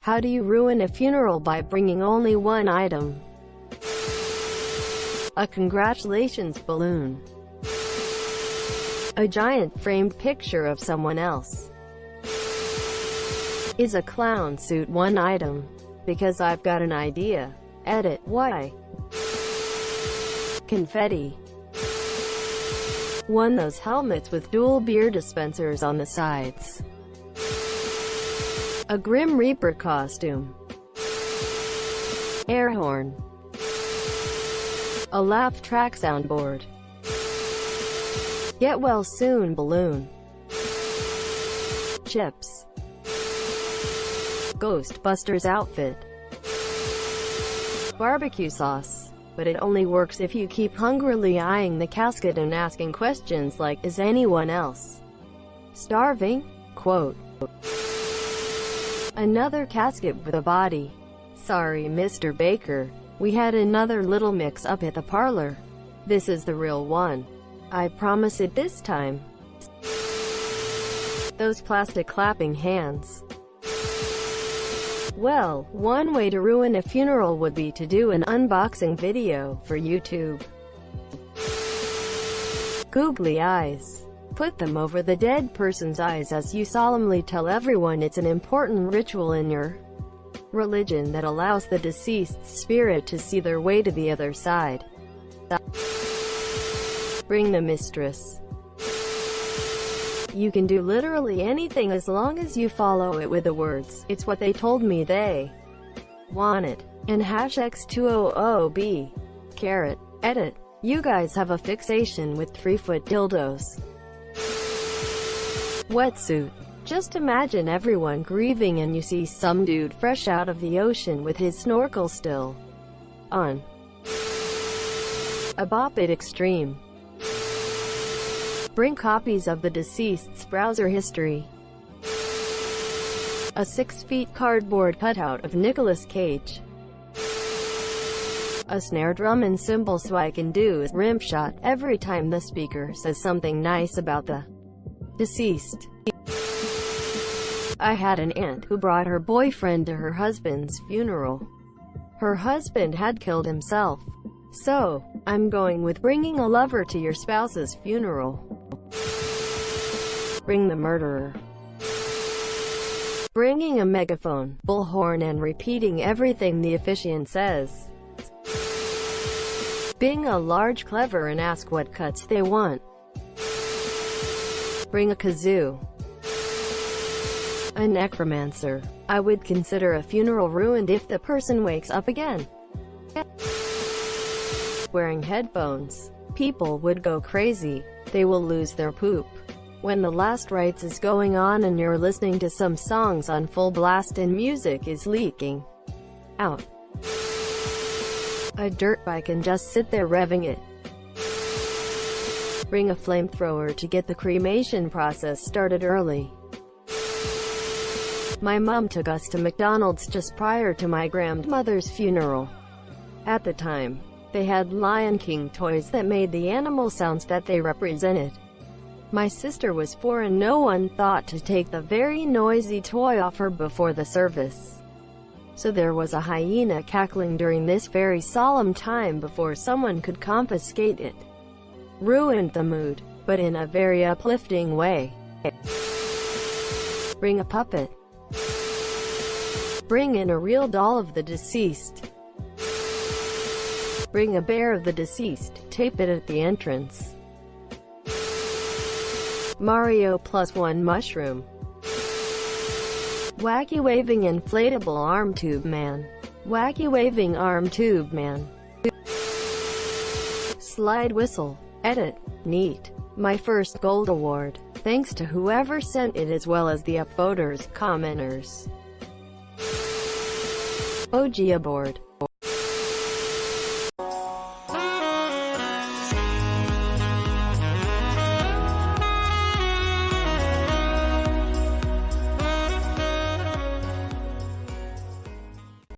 How do you ruin a funeral by bringing only one item? A congratulations balloon. A giant framed picture of someone else. Is a clown suit one item? Because I've got an idea. Edit. Why? Confetti. One those helmets with dual beer dispensers on the sides. A Grim Reaper costume. Air horn. A laugh track soundboard. Get well soon balloon. Chips. Ghostbusters outfit. Barbecue sauce. But it only works if you keep hungrily eyeing the casket and asking questions like, is anyone else starving? Quote. Another casket with a body. Sorry Mr. Baker, we had another little mix-up at the parlor. This is the real one. I promise it this time. Those plastic clapping hands. Well, one way to ruin a funeral would be to do an unboxing video for YouTube. Googly eyes. Put them over the dead person's eyes as you solemnly tell everyone it's an important ritual in your religion that allows the deceased's spirit to see their way to the other side. Bring the mistress. You can do literally anything as long as you follow it with the words, "It's what they told me they wanted," and #X200B. Carrot. Edit. You guys have a fixation with 3-foot dildos. Wetsuit. Just imagine everyone grieving and you see some dude fresh out of the ocean with his snorkel still on. A Bop It Extreme. Bring copies of the deceased's browser history. A 6-foot cardboard cutout of Nicolas Cage. A snare drum and cymbal so I can do a rim shot every time the speaker says something nice about the deceased. I had an aunt who brought her boyfriend to her husband's funeral. Her husband had killed himself. So, I'm going with bringing a lover to your spouse's funeral. Bring the murderer. Bringing a megaphone, bullhorn and repeating everything the officiant says. Being a large clever and ask what cuts they want. Bring a kazoo. A necromancer. I would consider a funeral ruined if the person wakes up again. Wearing headphones. People would go crazy. They will lose their poop. When the last rites is going on and you're listening to some songs on full blast and music is leaking out. A dirt bike and just sit there revving it. Bring a flamethrower to get the cremation process started early. My mom took us to McDonald's just prior to my grandmother's funeral. At the time, they had Lion King toys that made the animal sounds that they represented. My sister was 4 and no one thought to take the very noisy toy off her before the service. So there was a hyena cackling during this very solemn time before someone could confiscate it. Ruined the mood, but in a very uplifting way. Bring a puppet. Bring in a real doll of the deceased. Bring a bear of the deceased, tape it at the entrance. Mario +1 mushroom. Wacky waving inflatable arm tube man. Wacky waving arm tube man. Slide whistle. Edit. Neat. My first gold award. Thanks to whoever sent it as well as the upvoters, commenters. OG aboard.